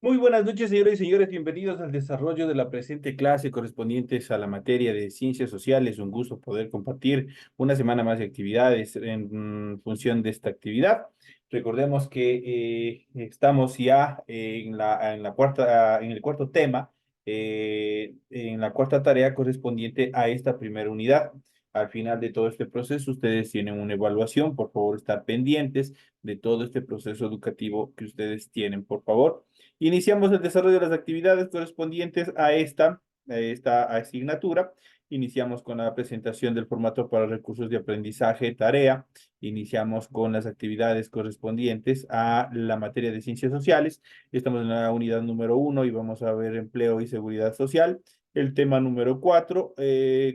Muy buenas noches, señoras y señores. Bienvenidos al desarrollo de la presente clase correspondientes a la materia de ciencias sociales. Un gusto poder compartir una semana más de actividades en función de esta actividad. Recordemos que estamos ya en la cuarta, en el cuarto tema, en la cuarta tarea correspondiente a esta primera unidad. Al final de todo este proceso, ustedes tienen una evaluación. Por favor, estar pendientes de todo este proceso educativo que ustedes tienen, por favor. Iniciamos el desarrollo de las actividades correspondientes a esta asignatura. Iniciamos con la presentación del formato para recursos de aprendizaje, tarea. Iniciamos con las actividades correspondientes a la materia de ciencias sociales. Estamos en la unidad número 1 y vamos a ver empleo y seguridad social. El tema número 4,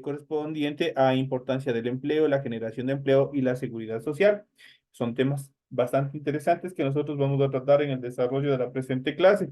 correspondiente a importancia del empleo, la generación de empleo y la seguridad social. Son temas bastante interesantes que nosotros vamos a tratar en el desarrollo de la presente clase.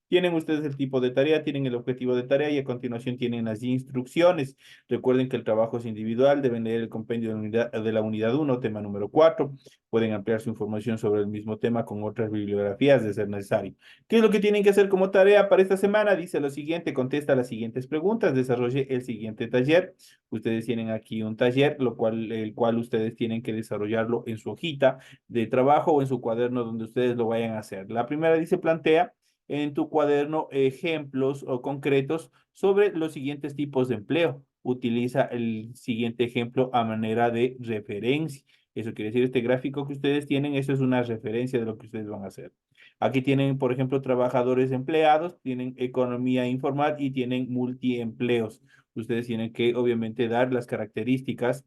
Tienen ustedes el tipo de tarea, tienen el objetivo de tarea y a continuación tienen las instrucciones. Recuerden que el trabajo es individual, deben leer el compendio de la unidad 1, tema número 4. Pueden ampliar su información sobre el mismo tema con otras bibliografías de ser necesario. ¿Qué es lo que tienen que hacer como tarea para esta semana? Dice lo siguiente, contesta las siguientes preguntas, desarrolle el siguiente taller. Ustedes tienen aquí un taller, el cual ustedes tienen que desarrollarlo en su hojita de trabajo o en su cuaderno donde ustedes lo vayan a hacer. La primera dice plantea en tu cuaderno ejemplos o concretos sobre los siguientes tipos de empleo. Utiliza el siguiente ejemplo a manera de referencia. Eso quiere decir, este gráfico que ustedes tienen, eso es una referencia de lo que ustedes van a hacer. Aquí tienen, por ejemplo, trabajadores empleados, tienen economía informal y tienen multiempleos. Ustedes tienen que, obviamente, dar las características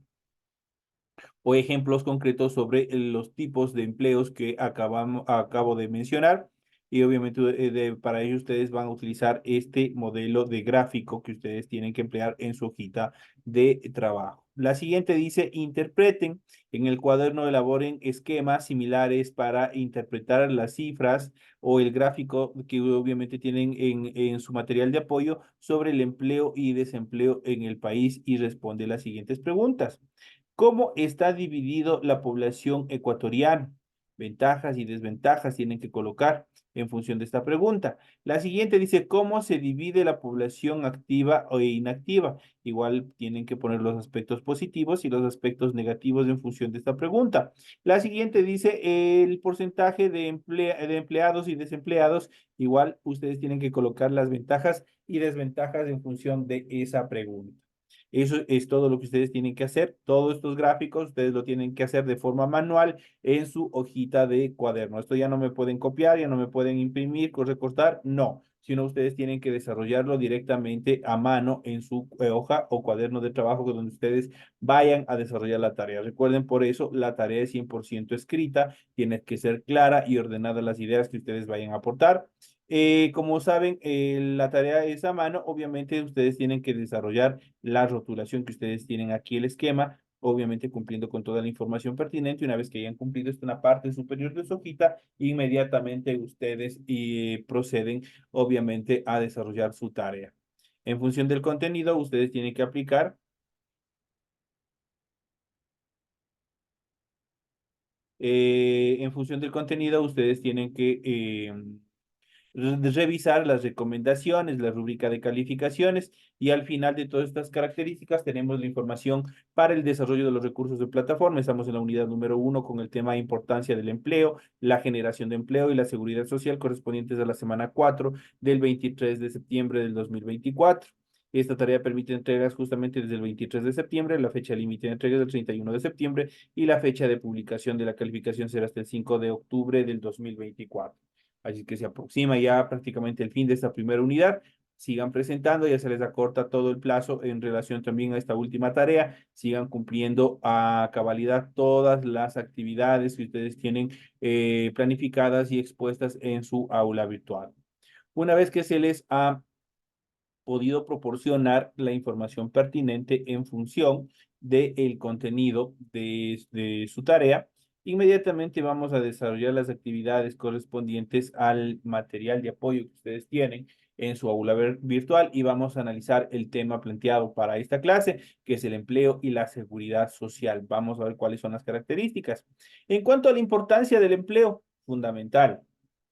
o ejemplos concretos sobre los tipos de empleos que acabo de mencionar. Y obviamente para ello ustedes van a utilizar este modelo de gráfico que ustedes tienen que emplear en su hojita de trabajo. La siguiente dice, interpreten. En el cuaderno elaboren esquemas similares para interpretar las cifras o el gráfico que obviamente tienen en su material de apoyo sobre el empleo y desempleo en el país y responde las siguientes preguntas. ¿Cómo está dividido la población ecuatoriana? Ventajas y desventajas tienen que colocar en función de esta pregunta. La siguiente dice, ¿cómo se divide la población activa o inactiva? Igual tienen que poner los aspectos positivos y los aspectos negativos en función de esta pregunta. La siguiente dice, el porcentaje de empleados y desempleados. Igual ustedes tienen que colocar las ventajas y desventajas en función de esa pregunta. Eso es todo lo que ustedes tienen que hacer. Todos estos gráficos ustedes lo tienen que hacer de forma manual en su hojita de cuaderno. Esto ya no me pueden copiar, ya no me pueden imprimir, recortar, no, sino ustedes tienen que desarrollarlo directamente a mano en su hoja o cuaderno de trabajo donde ustedes vayan a desarrollar la tarea. Recuerden, por eso la tarea es 100% escrita, tiene que ser clara y ordenada las ideas que ustedes vayan a aportar. Como saben, la tarea es a mano. Obviamente, ustedes tienen que desarrollar la rotulación que ustedes tienen aquí, el esquema, obviamente cumpliendo con toda la información pertinente. Una vez que hayan cumplido esto en la parte superior de su hojita, inmediatamente ustedes proceden, obviamente, a desarrollar su tarea. En función del contenido, ustedes tienen que aplicar. En función del contenido, ustedes tienen que revisar las recomendaciones, la rúbrica de calificaciones y al final de todas estas características tenemos la información para el desarrollo de los recursos de plataforma. Estamos en la unidad número 1 con el tema de importancia del empleo, la generación de empleo y la seguridad social correspondientes a la semana 4 del 23 de septiembre del 2024. Esta tarea permite entregas justamente desde el 23 de septiembre, la fecha límite de entregas del 31 de septiembre y la fecha de publicación de la calificación será hasta el 5 de octubre del 2024. Así que se aproxima ya prácticamente el fin de esta primera unidad. sigan presentando, ya se les acorta todo el plazo en relación también a esta última tarea, sigan cumpliendo a cabalidad todas las actividades que ustedes tienen planificadas y expuestas en su aula virtual. Una vez que se les ha podido proporcionar la información pertinente en función del contenido de su tarea, inmediatamente vamos a desarrollar las actividades correspondientes al material de apoyo que ustedes tienen en su aula virtual y vamos a analizar el tema planteado para esta clase, que es el empleo y la seguridad social. Vamos a ver cuáles son las características. En cuanto a la importancia del empleo, fundamental.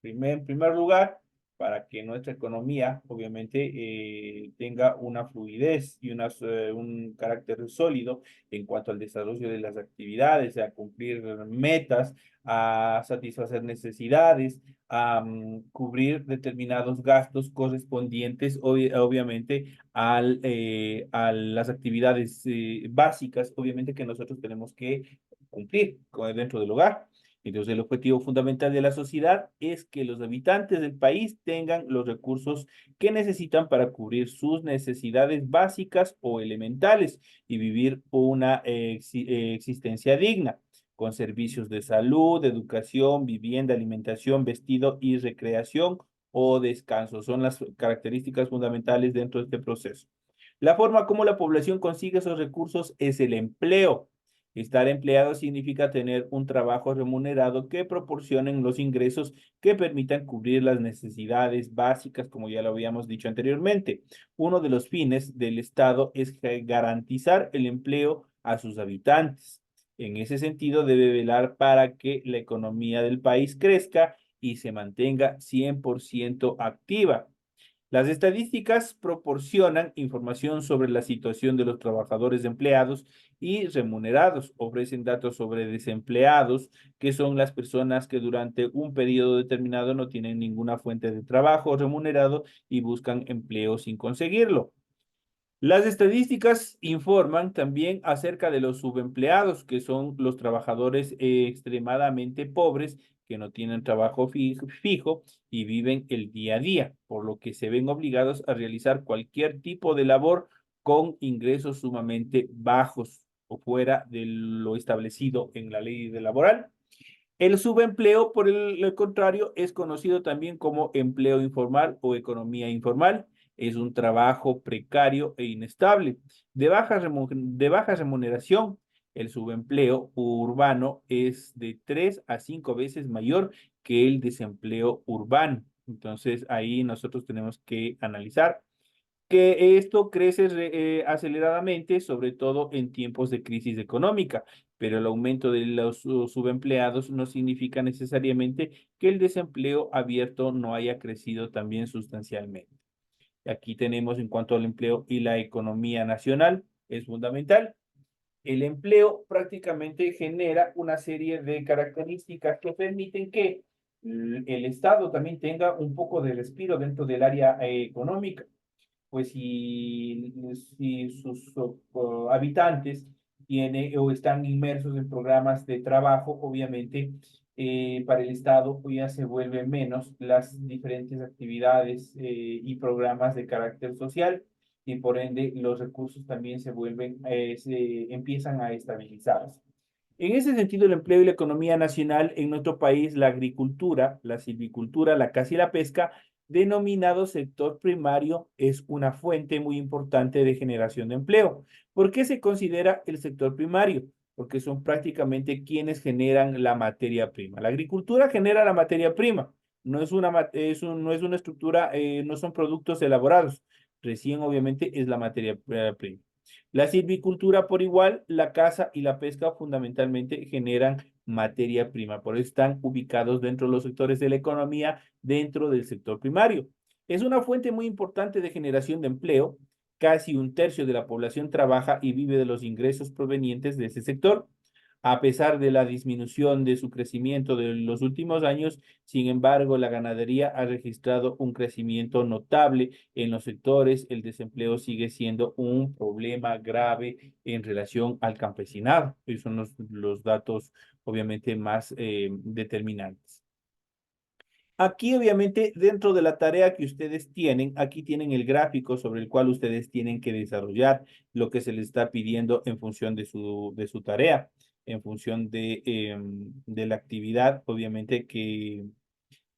En primer lugar, para que nuestra economía, obviamente, tenga una fluidez y un carácter sólido en cuanto al desarrollo de las actividades, a cumplir metas, a satisfacer necesidades, a cubrir determinados gastos correspondientes, obviamente, a las actividades básicas, obviamente, que nosotros tenemos que cumplir dentro del hogar. Entonces, el objetivo fundamental de la sociedad es que los habitantes del país tengan los recursos que necesitan para cubrir sus necesidades básicas o elementales y vivir una existencia digna, con servicios de salud, educación, vivienda, alimentación, vestido y recreación o descanso. Son las características fundamentales dentro de este proceso. La forma como la población consigue esos recursos es el empleo. Estar empleado significa tener un trabajo remunerado que proporcionen los ingresos que permitan cubrir las necesidades básicas, como ya lo habíamos dicho anteriormente. Uno de los fines del Estado es garantizar el empleo a sus habitantes. En ese sentido, debe velar para que la economía del país crezca y se mantenga 100% activa. Las estadísticas proporcionan información sobre la situación de los trabajadores empleados y remunerados. Ofrecen datos sobre desempleados, que son las personas que durante un periodo determinado no tienen ninguna fuente de trabajo remunerado y buscan empleo sin conseguirlo. Las estadísticas informan también acerca de los subempleados, que son los trabajadores extremadamente pobres que no tienen trabajo fijo y viven el día a día, por lo que se ven obligados a realizar cualquier tipo de labor con ingresos sumamente bajos o fuera de lo establecido en la ley laboral. El subempleo, por el contrario, es conocido también como empleo informal o economía informal. Es un trabajo precario e inestable, de baja remuneración. El subempleo urbano es de 3 a 5 veces mayor que el desempleo urbano. Entonces, ahí nosotros tenemos que analizar que esto crece aceleradamente, sobre todo en tiempos de crisis económica, pero el aumento de los subempleados no significa necesariamente que el desempleo abierto no haya crecido también sustancialmente. Aquí tenemos en cuanto al empleo y la economía nacional, es fundamental. El empleo prácticamente genera una serie de características que permiten que el Estado también tenga un poco de respiro dentro del área económica, pues si sus habitantes tienen o están inmersos en programas de trabajo, obviamente para el Estado pues ya se vuelven menos las diferentes actividades y programas de carácter social y por ende los recursos también se empiezan a estabilizarse. En ese sentido, el empleo y la economía nacional en nuestro país, la agricultura, la silvicultura, la caza y la pesca, denominado sector primario, es una fuente muy importante de generación de empleo. ¿Por qué se considera el sector primario? Porque son prácticamente quienes generan la materia prima. La agricultura genera la materia prima, no es una estructura, no son productos elaborados. Recién, obviamente, es la materia prima. La silvicultura por igual, la caza y la pesca fundamentalmente generan materia prima, por eso están ubicados dentro de los sectores de la economía, dentro del sector primario. Es una fuente muy importante de generación de empleo. Casi un tercio de la población trabaja y vive de los ingresos provenientes de ese sector. A pesar de la disminución de su crecimiento de los últimos años, sin embargo, la ganadería ha registrado un crecimiento notable en los sectores. El desempleo sigue siendo un problema grave en relación al campesinado. Esos son los datos, obviamente, más determinantes. Aquí, obviamente, dentro de la tarea que ustedes tienen, aquí tienen el gráfico sobre el cual ustedes tienen que desarrollar lo que se les está pidiendo en función de su tarea, en función de la actividad, obviamente,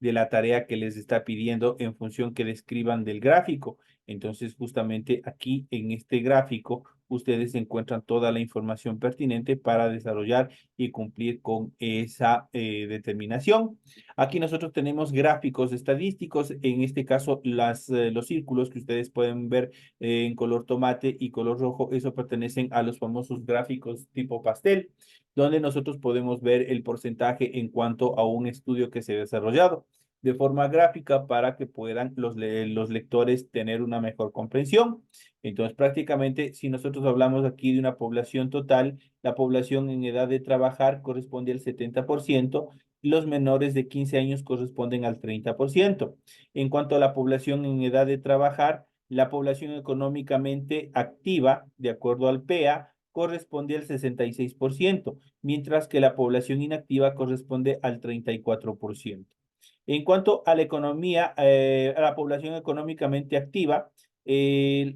de la tarea que les está pidiendo en función que describan del gráfico. Entonces, justamente aquí en este gráfico, ustedes encuentran toda la información pertinente para desarrollar y cumplir con esa determinación. Aquí nosotros tenemos gráficos estadísticos, en este caso los círculos que ustedes pueden ver en color tomate y color rojo, eso pertenecen a los famosos gráficos tipo pastel, donde nosotros podemos ver el porcentaje en cuanto a un estudio que se ha desarrollado de forma gráfica para que puedan los lectores tener una mejor comprensión. Entonces, prácticamente, si nosotros hablamos aquí de una población total, la población en edad de trabajar corresponde al 70%, los menores de 15 años corresponden al 30%. En cuanto a la población en edad de trabajar, la población económicamente activa, de acuerdo al PEA, corresponde al 66%, mientras que la población inactiva corresponde al 34%. En cuanto a la economía, a la población económicamente activa, en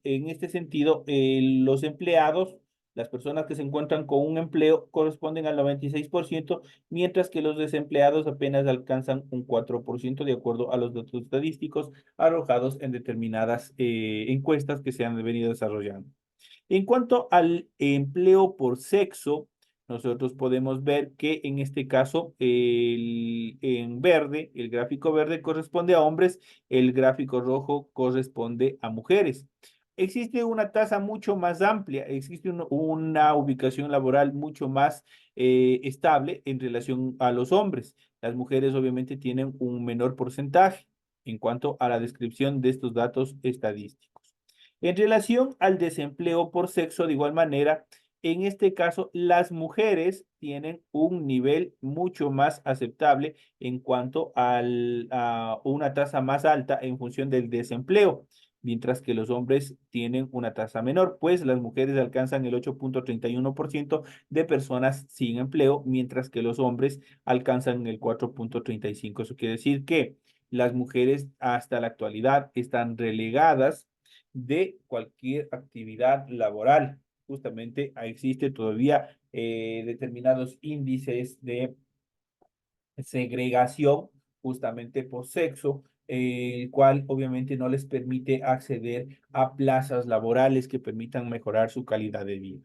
este sentido, los empleados, las personas que se encuentran con un empleo, corresponden al 96%, mientras que los desempleados apenas alcanzan un 4%, de acuerdo a los datos estadísticos arrojados en determinadas encuestas que se han venido desarrollando. En cuanto al empleo por sexo, nosotros podemos ver que en este caso en verde, el gráfico verde corresponde a hombres, el gráfico rojo corresponde a mujeres. Existe una tasa mucho más amplia, existe una ubicación laboral mucho más estable en relación a los hombres. Las mujeres obviamente tienen un menor porcentaje en cuanto a la descripción de estos datos estadísticos. En relación al desempleo por sexo, de igual manera, en este caso, las mujeres tienen un nivel mucho más aceptable en cuanto a una tasa más alta en función del desempleo, mientras que los hombres tienen una tasa menor, pues las mujeres alcanzan el 8,31% de personas sin empleo, mientras que los hombres alcanzan el 4,35%. Eso quiere decir que las mujeres hasta la actualidad están relegadas de cualquier actividad laboral. Justamente existe todavía determinados índices de segregación justamente por sexo, el cual obviamente no les permite acceder a plazas laborales que permitan mejorar su calidad de vida.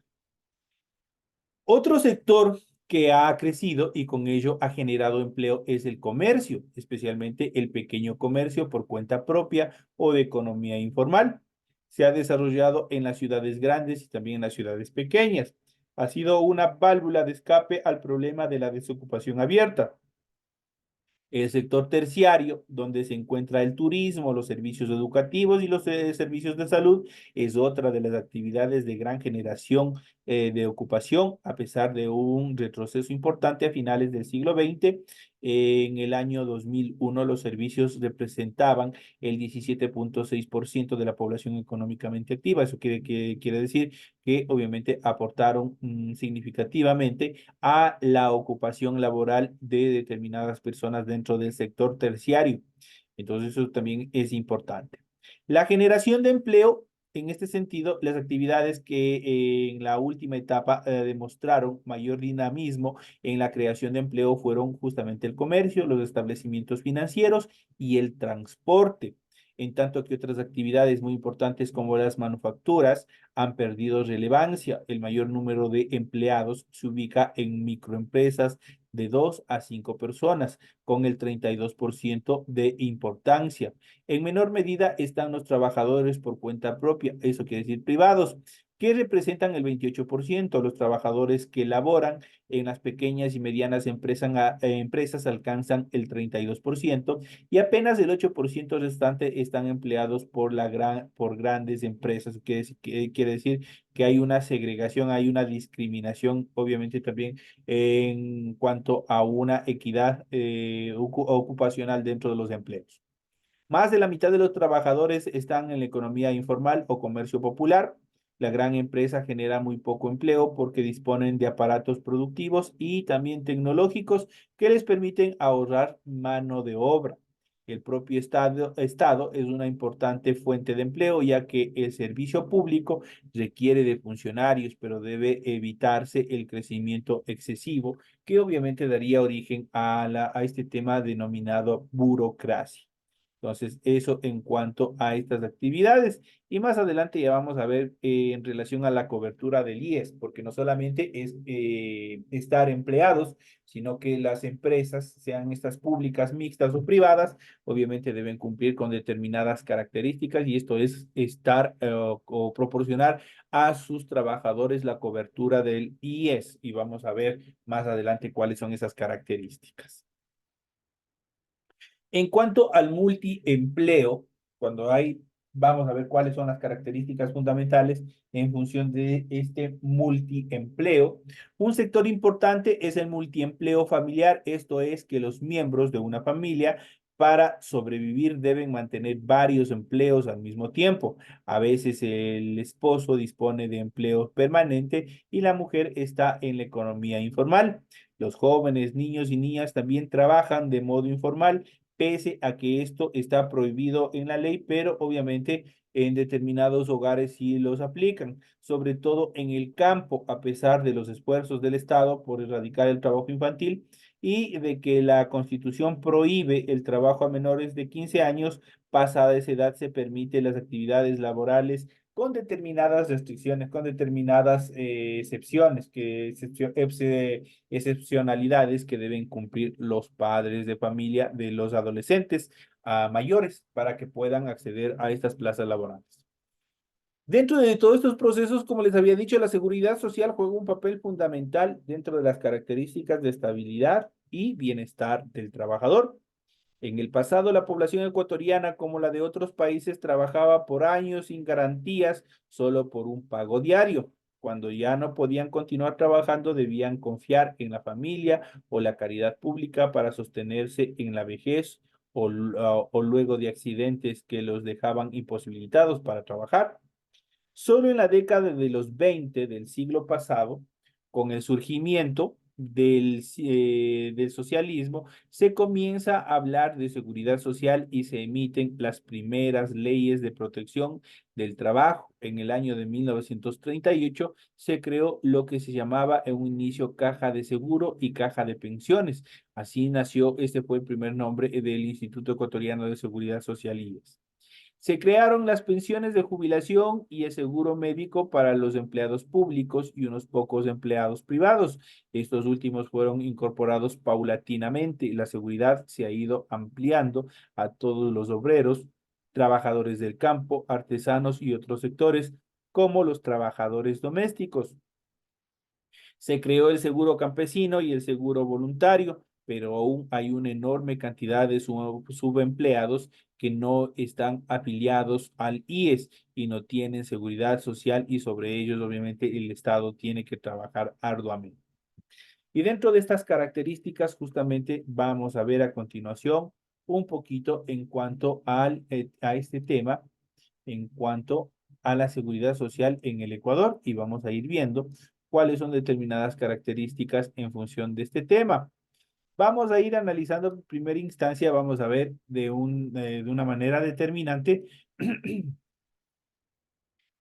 Otro sector que ha crecido y con ello ha generado empleo es el comercio, especialmente el pequeño comercio por cuenta propia o de economía informal. Se ha desarrollado en las ciudades grandes y también en las ciudades pequeñas. Ha sido una válvula de escape al problema de la desocupación abierta. El sector terciario, donde se encuentra el turismo, los servicios educativos y los servicios de salud, es otra de las actividades de gran generación de ocupación, a pesar de un retroceso importante a finales del siglo XX. En el año 2001, los servicios representaban el 17,6% de la población económicamente activa. Eso quiere decir que obviamente aportaron significativamente a la ocupación laboral de determinadas personas dentro del sector terciario. Entonces, eso también es importante. La generación de empleo, en este sentido, las actividades que en la última etapa demostraron mayor dinamismo en la creación de empleo fueron justamente el comercio, los establecimientos financieros y el transporte. En tanto que otras actividades muy importantes como las manufacturas han perdido relevancia. El mayor número de empleados se ubica en microempresas de 2 a 5 personas, con el 32% de importancia. En menor medida están los trabajadores por cuenta propia, eso quiere decir privados, que representan el 28%. Los trabajadores que laboran en las pequeñas y medianas empresas alcanzan el 32% y apenas el 8% restante están empleados por grandes empresas. Quiere decir que hay una segregación, hay una discriminación, obviamente también en cuanto a una equidad ocupacional dentro de los empleos. Más de la mitad de los trabajadores están en la economía informal o comercio popular. La gran empresa genera muy poco empleo porque disponen de aparatos productivos y también tecnológicos que les permiten ahorrar mano de obra. El propio estado es una importante fuente de empleo, ya que el servicio público requiere de funcionarios, pero debe evitarse el crecimiento excesivo, que obviamente daría origen a este tema denominado burocracia. Entonces, eso en cuanto a estas actividades. Y más adelante ya vamos a ver en relación a la cobertura del IES, porque no solamente es estar empleados, sino que las empresas, sean estas públicas, mixtas o privadas, obviamente deben cumplir con determinadas características y esto es estar o proporcionar a sus trabajadores la cobertura del IES. Y vamos a ver más adelante cuáles son esas características. En cuanto al multiempleo, cuando hay, vamos a ver cuáles son las características fundamentales en función de este multiempleo. Un sector importante es el multiempleo familiar, esto es que los miembros de una familia para sobrevivir deben mantener varios empleos al mismo tiempo. A veces el esposo dispone de empleo permanente y la mujer está en la economía informal. Los jóvenes, niños y niñas también trabajan de modo informal pese a que esto está prohibido en la ley, pero obviamente en determinados hogares sí los aplican, sobre todo en el campo, a pesar de los esfuerzos del Estado por erradicar el trabajo infantil y de que la Constitución prohíbe el trabajo a menores de 15 años, pasada esa edad se permite las actividades laborales con determinadas restricciones, con determinadas excepciones, excepcionalidades que deben cumplir los padres de familia de los adolescentes mayores para que puedan acceder a estas plazas laborales. Dentro de todos estos procesos, como les había dicho, la seguridad social juega un papel fundamental dentro de las características de estabilidad y bienestar del trabajador. En el pasado, la población ecuatoriana, como la de otros países, trabajaba por años sin garantías, solo por un pago diario. Cuando ya no podían continuar trabajando, debían confiar en la familia o la caridad pública para sostenerse en la vejez o luego de accidentes que los dejaban imposibilitados para trabajar. Solo en la década de los 20 del siglo pasado, con el surgimiento del socialismo, se comienza a hablar de seguridad social y se emiten las primeras leyes de protección del trabajo. En el año de 1938 se creó lo que se llamaba en un inicio caja de seguro y caja de pensiones. Así nació, este fue el primer nombre del Instituto Ecuatoriano de Seguridad Social IES. Se crearon las pensiones de jubilación y el seguro médico para los empleados públicos y unos pocos empleados privados. Estos últimos fueron incorporados paulatinamente y la seguridad se ha ido ampliando a todos los obreros, trabajadores del campo, artesanos y otros sectores, como los trabajadores domésticos. Se creó el seguro campesino y el seguro voluntario, pero aún hay una enorme cantidad de subempleados que no están afiliados al IES y no tienen seguridad social y sobre ellos obviamente el Estado tiene que trabajar arduamente. Y dentro de estas características justamente vamos a ver a continuación un poquito en cuanto a este tema, en cuanto a la seguridad social en el Ecuador y vamos a ir viendo cuáles son determinadas características en función de este tema. Vamos a ir analizando en primera instancia, vamos a ver de una manera determinante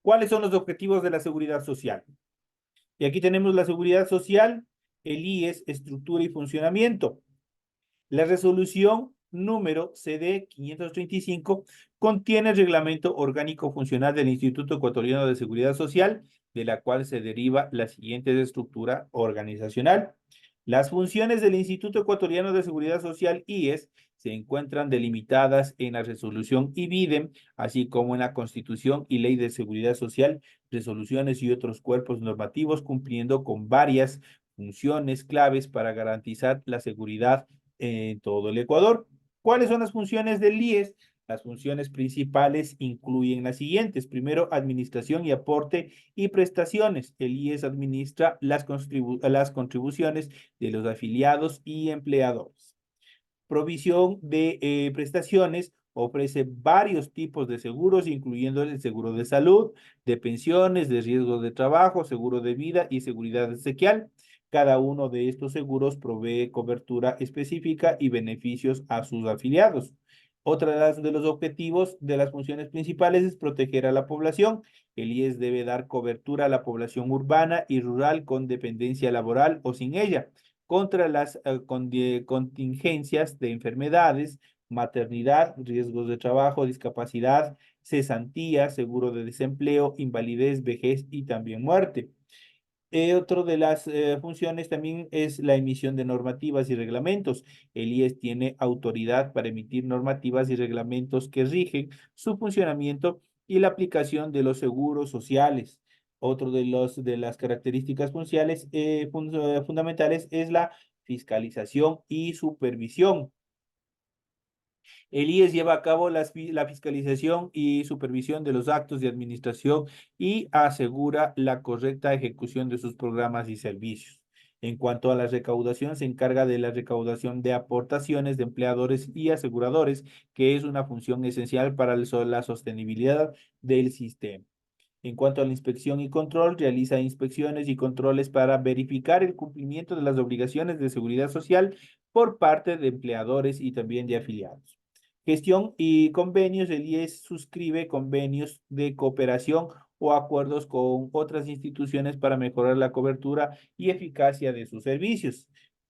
cuáles son los objetivos de la seguridad social. Y aquí tenemos la seguridad social, el IES, estructura y funcionamiento. La resolución número CD 535 contiene el reglamento orgánico funcional del Instituto Ecuatoriano de Seguridad Social, de la cual se deriva la siguiente estructura organizacional. Las funciones del Instituto Ecuatoriano de Seguridad Social, IES, se encuentran delimitadas en la resolución IBIDEM, así como en la Constitución y Ley de Seguridad Social, resoluciones y otros cuerpos normativos, cumpliendo con varias funciones claves para garantizar la seguridad en todo el Ecuador. ¿Cuáles son las funciones del IES? Las funciones principales incluyen las siguientes. Primero, administración y aporte y prestaciones. El IES administra las contribuciones de los afiliados y empleadores. Provisión de prestaciones Ofrece varios tipos de seguros, incluyendo el seguro de salud, de pensiones, de riesgos de trabajo, seguro de vida y seguridad exequial. Cada uno de estos seguros provee cobertura específica y beneficios a sus afiliados. Otra de los objetivos de las funciones principales es proteger a la población. El IES debe dar cobertura a la población urbana y rural con dependencia laboral o sin ella, contra las contingencias de enfermedades, maternidad, riesgos de trabajo, discapacidad, cesantía, seguro de desempleo, invalidez, vejez y también muerte. Otro de las funciones también es la emisión de normativas y reglamentos. El IES tiene autoridad para emitir normativas y reglamentos que rigen su funcionamiento y la aplicación de los seguros sociales. Otro de las características fundamentales es la fiscalización y supervisión. El IES lleva a cabo la fiscalización y supervisión de los actos de administración y asegura la correcta ejecución de sus programas y servicios. En cuanto a la recaudación, se encarga de la recaudación de aportaciones de empleadores y aseguradores, que es una función esencial para la sostenibilidad del sistema. En cuanto a la inspección y control, realiza inspecciones y controles para verificar el cumplimiento de las obligaciones de seguridad social por parte de empleadores y también de afiliados. Gestión y convenios, el IES suscribe convenios de cooperación o acuerdos con otras instituciones para mejorar la cobertura y eficacia de sus servicios.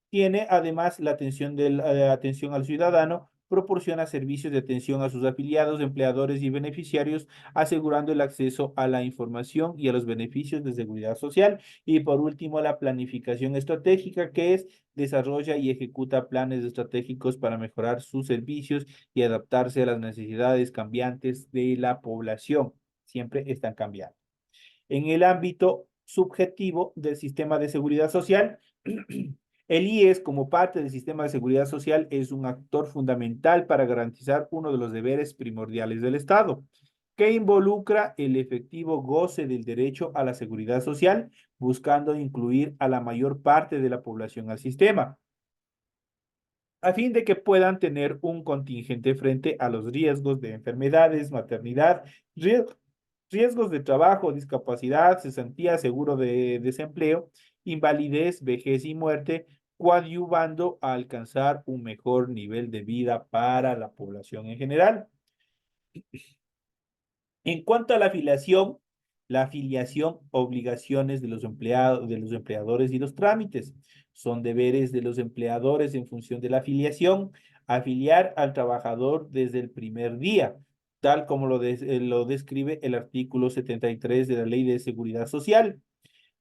Tiene además la atención al ciudadano, proporciona servicios de atención a sus afiliados, empleadores y beneficiarios, asegurando el acceso a la información y a los beneficios de seguridad social. Y por último, la planificación estratégica, que es desarrolla y ejecuta planes estratégicos para mejorar sus servicios y adaptarse a las necesidades cambiantes de la población. Siempre están cambiando. En el ámbito subjetivo del sistema de seguridad social, el IES, como parte del sistema de seguridad social, es un actor fundamental para garantizar uno de los deberes primordiales del Estado, que involucra el efectivo goce del derecho a la seguridad social, buscando incluir a la mayor parte de la población al sistema, a fin de que puedan tener un contingente frente a los riesgos de enfermedades, maternidad, riesgos de trabajo, discapacidad, cesantía, seguro de desempleo, invalidez, vejez y muerte, coadyuvando a alcanzar un mejor nivel de vida para la población en general. En cuanto a la afiliación, obligaciones de los empleados, de los empleadores y los trámites. Son deberes de los empleadores en función de la afiliación, afiliar al trabajador desde el primer día, tal como lo describe el artículo 73 de la Ley de Seguridad Social.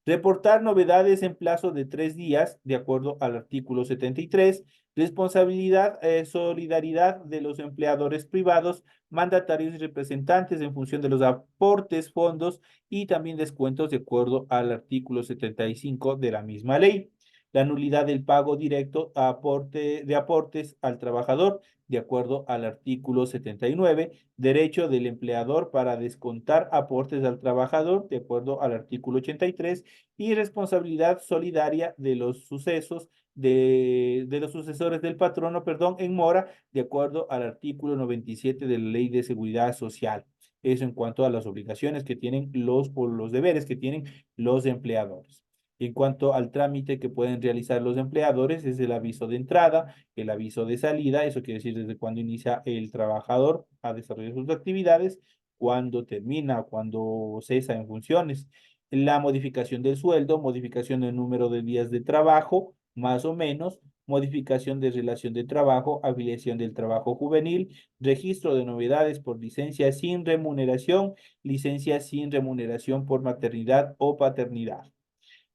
Reportar novedades en plazo de 3 días, de acuerdo al artículo 73. Responsabilidad, solidaridad de los empleadores privados, mandatarios y representantes en función de los aportes, fondos y también descuentos, de acuerdo al artículo 75 de la misma ley. La nulidad del pago directo de aportes al trabajador, de acuerdo al artículo 79, derecho del empleador para descontar aportes al trabajador, de acuerdo al artículo 83, y responsabilidad solidaria de los sucesos de los sucesores del patrono, perdón, en mora, de acuerdo al artículo 97 de la Ley de Seguridad Social. Eso en cuanto a las obligaciones que tienen o los deberes que tienen los empleadores. En cuanto al trámite que pueden realizar los empleadores, es el aviso de entrada, el aviso de salida, eso quiere decir desde cuando inicia el trabajador a desarrollar sus actividades, cuando termina, cuando cesa en funciones, la modificación del sueldo, modificación del número de días de trabajo, más o menos, modificación de relación de trabajo, afiliación del trabajo juvenil, registro de novedades por licencia sin remuneración, licencia sin remuneración por maternidad o paternidad.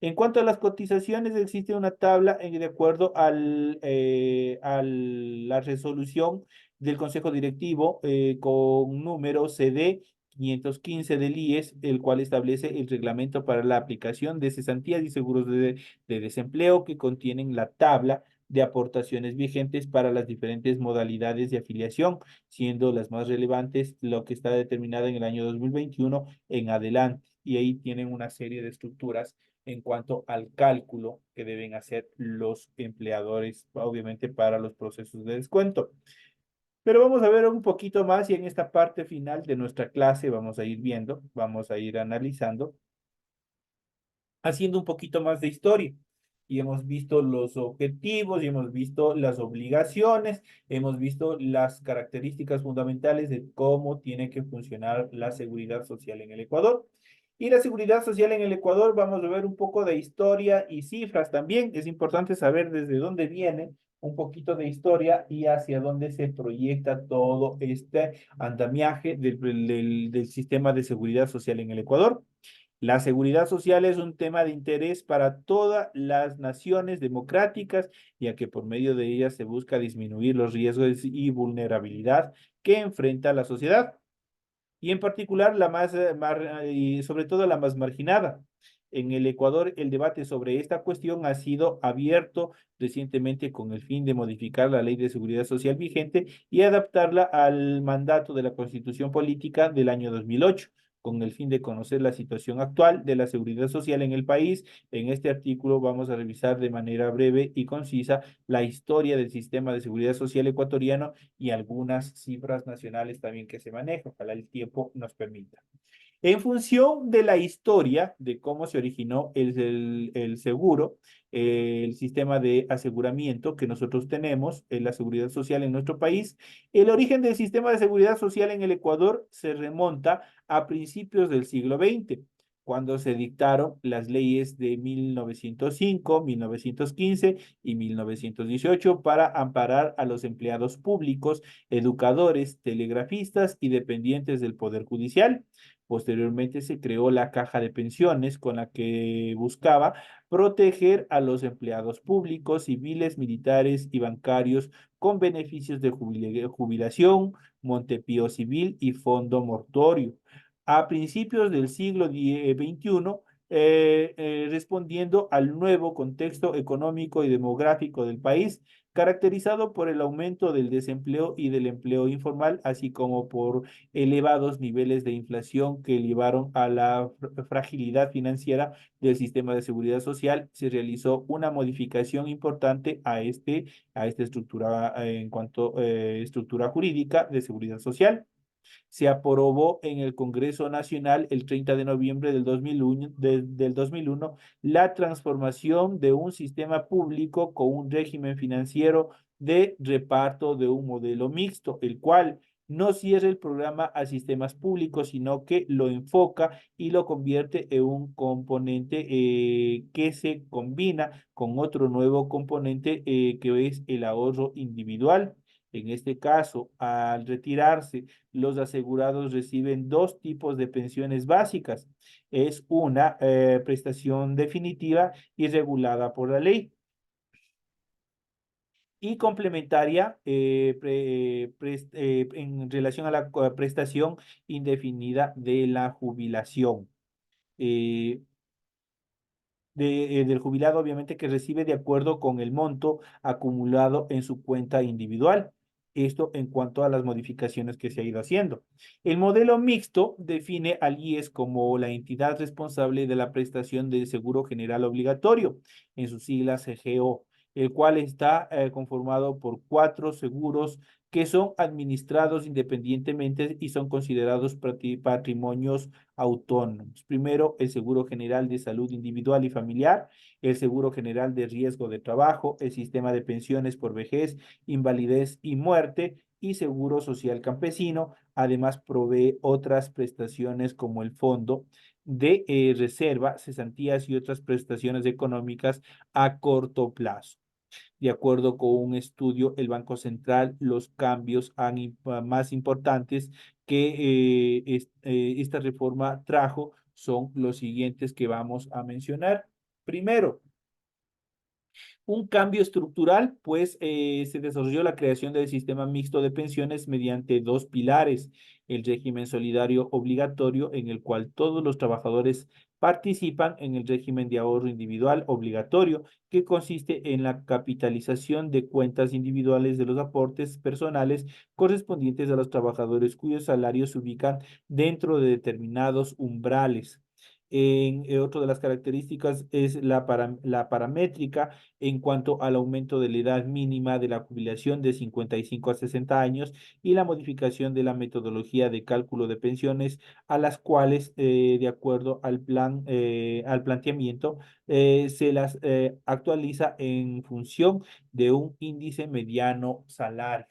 En cuanto a las cotizaciones, existe una tabla de acuerdo a la resolución del Consejo Directivo con número CD 515 del IES, el cual establece el reglamento para la aplicación de cesantías y seguros de desempleo, que contienen la tabla de aportaciones vigentes para las diferentes modalidades de afiliación, siendo las más relevantes lo que está determinada en el año 2021 en adelante. Y ahí tienen una serie de estructuras en cuanto al cálculo que deben hacer los empleadores, obviamente para los procesos de descuento. Pero vamos a ver un poquito más y en esta parte final de nuestra clase vamos a ir viendo, vamos a ir analizando, haciendo un poquito más de historia. Y hemos visto los objetivos, y hemos visto las obligaciones, hemos visto las características fundamentales de cómo tiene que funcionar la seguridad social en el Ecuador. Y la seguridad social en el Ecuador, vamos a ver un poco de historia y cifras también. Es importante saber desde dónde viene un poquito de historia y hacia dónde se proyecta todo este andamiaje del sistema de seguridad social en el Ecuador. La seguridad social es un tema de interés para todas las naciones democráticas, ya que por medio de ella se busca disminuir los riesgos y vulnerabilidad que enfrenta la sociedad, y en particular la y sobre todo la más marginada. En el Ecuador, el debate sobre esta cuestión ha sido abierto recientemente con el fin de modificar la ley de seguridad social vigente y adaptarla al mandato de la Constitución Política del año 2008, con el fin de conocer la situación actual de la seguridad social en el país. En este artículo vamos a revisar de manera breve y concisa la historia del sistema de seguridad social ecuatoriano y algunas cifras nacionales también que se manejan. Ojalá el tiempo nos permita. En función de la historia de cómo se originó el seguro, el sistema de aseguramiento que nosotros tenemos en la seguridad social en nuestro país, el origen del sistema de seguridad social en el Ecuador se remonta a principios del siglo XX, cuando se dictaron las leyes de 1905, 1915 y 1918 para amparar a los empleados públicos, educadores, telegrafistas y dependientes del Poder Judicial. Posteriormente se creó la caja de pensiones con la que buscaba proteger a los empleados públicos, civiles, militares y bancarios con beneficios de jubilación, Montepío Civil y Fondo Mortuorio. A principios del siglo XXI, respondiendo al nuevo contexto económico y demográfico del país, caracterizado por el aumento del desempleo y del empleo informal, así como por elevados niveles de inflación que llevaron a la fragilidad financiera del sistema de seguridad social, se realizó una modificación importante a esta estructura en cuanto a estructura jurídica de seguridad social. Se aprobó en el Congreso Nacional el 30 de noviembre del 2001 la transformación de un sistema público con un régimen financiero de reparto de un modelo mixto, el cual no cierra el programa a sistemas públicos, sino que lo enfoca y lo convierte en un componente que se combina con otro nuevo componente que es el ahorro individual. En este caso, al retirarse, los asegurados reciben dos tipos de pensiones básicas. Es una prestación definitiva y regulada por la ley, y complementaria en relación a la prestación indefinida de la jubilación. Eh, del jubilado, obviamente, que recibe de acuerdo con el monto acumulado en su cuenta individual. Esto en cuanto a las modificaciones que se ha ido haciendo. El modelo mixto define al IES como la entidad responsable de la prestación del seguro general obligatorio, en sus siglas CGO, el cual está conformado por cuatro seguros que son administrados independientemente y son considerados patrimonios autónomos. Primero, el Seguro General de Salud Individual y Familiar, el Seguro General de Riesgo de Trabajo, el Sistema de Pensiones por Vejez, Invalidez y Muerte y Seguro Social Campesino. Además, provee otras prestaciones como el Fondo de Reserva, cesantías y otras prestaciones económicas a corto plazo. De acuerdo con un estudio, el Banco Central, los cambios más importantes que esta reforma trajo son los siguientes que vamos a mencionar. Primero, un cambio estructural, pues se desarrolló la creación del sistema mixto de pensiones mediante dos pilares: el régimen solidario obligatorio, en el cual todos los trabajadores participan en el régimen de ahorro individual obligatorio, que consiste en la capitalización de cuentas individuales de los aportes personales correspondientes a los trabajadores cuyos salarios se ubican dentro de determinados umbrales. Otra de las características es la paramétrica en cuanto al aumento de la edad mínima de la jubilación de 55 a 60 años y la modificación de la metodología de cálculo de pensiones a las cuales, de acuerdo al al planteamiento, se las actualiza en función de un índice mediano salario.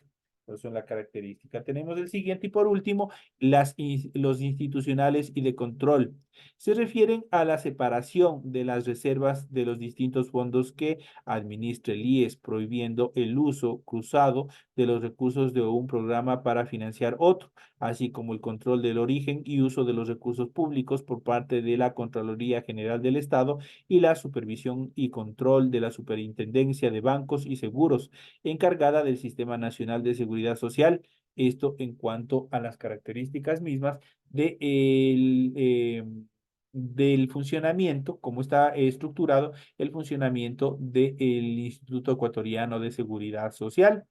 Esas son la característica. Tenemos el siguiente y por último, los institucionales y de control. Se refieren a la separación de las reservas de los distintos fondos que administra el IES, prohibiendo el uso cruzado de los recursos de un programa para financiar otro, así como el control del origen y uso de los recursos públicos por parte de la Contraloría General del Estado y la supervisión y control de la Superintendencia de Bancos y Seguros, encargada del Sistema Nacional de Seguridad Social. Esto en cuanto a las características mismas de del funcionamiento, cómo está estructurado el funcionamiento del Instituto Ecuatoriano de Seguridad Social.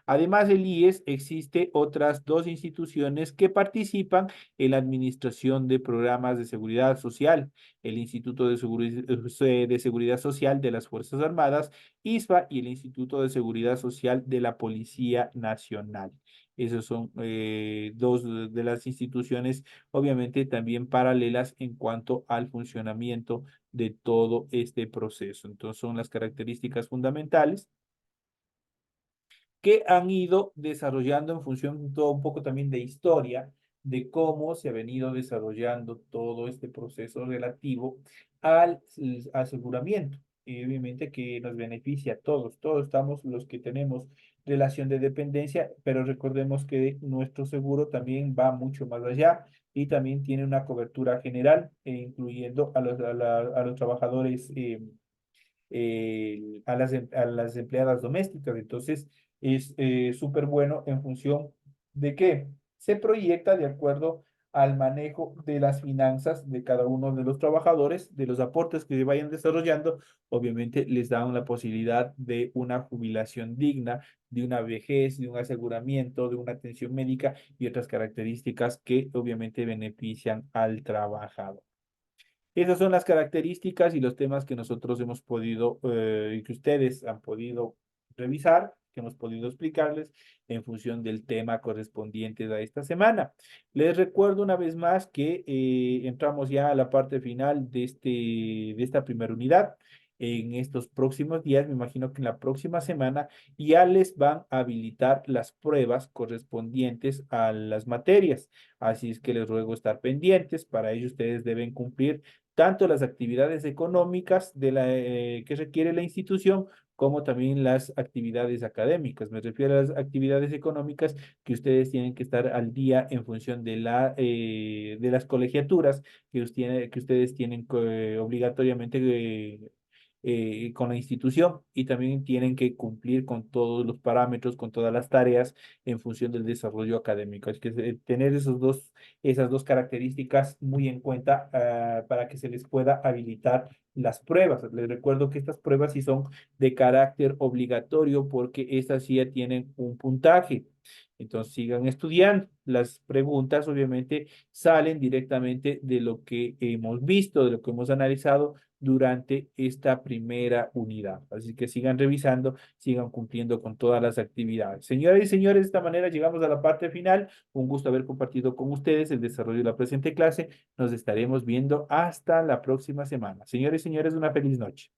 Además del IES, existe otras dos instituciones que participan en la administración de programas de seguridad social, el Instituto de Seguridad Social de las Fuerzas Armadas, ISFA, y el Instituto de Seguridad Social de la Policía Nacional. Esas son dos de las instituciones, obviamente también paralelas en cuanto al funcionamiento de todo este proceso. Entonces, son las características fundamentales que han ido desarrollando en función todo un poco también de historia, de cómo se ha venido desarrollando todo este proceso relativo al aseguramiento. Y obviamente que nos beneficia a todos, todos estamos los que tenemos relación de dependencia, pero recordemos que nuestro seguro también va mucho más allá y también tiene una cobertura general, incluyendo a los trabajadores a las empleadas domésticas. Entonces, es súper bueno en función de que se proyecta de acuerdo al manejo de las finanzas de cada uno de los trabajadores, de los aportes que se vayan desarrollando, obviamente les dan la posibilidad de una jubilación digna, de una vejez, de un aseguramiento, de una atención médica y otras características que obviamente benefician al trabajador. Esas son las características y los temas que nosotros hemos podido y que ustedes han podido revisar, que hemos podido explicarles en función del tema correspondiente a esta semana. Les recuerdo una vez más que entramos ya a la parte final de esta primera unidad. En estos próximos días, me imagino que en la próxima semana ya les van a habilitar las pruebas correspondientes a las materias. Así es que les ruego estar pendientes. Para ello, ustedes deben cumplir tanto las actividades económicas que requiere la institución como también las actividades académicas. Me refiero a las actividades económicas que ustedes tienen que estar al día en función de las colegiaturas que ustedes tienen obligatoriamente con la institución y también tienen que cumplir con todos los parámetros, con todas las tareas en función del desarrollo académico. Hay que tener esas dos características muy en cuenta para que se les pueda habilitar las pruebas. Les recuerdo que estas pruebas sí son de carácter obligatorio porque estas sí ya tienen un puntaje. Entonces sigan estudiando. Las preguntas obviamente salen directamente de lo que hemos visto, de lo que hemos analizado durante esta primera unidad. Así que sigan revisando, sigan cumpliendo con todas las actividades. Señoras y señores, de esta manera llegamos a la parte final. Un gusto haber compartido con ustedes el desarrollo de la presente clase. Nos estaremos viendo hasta la próxima semana. Señores y señores, una feliz noche.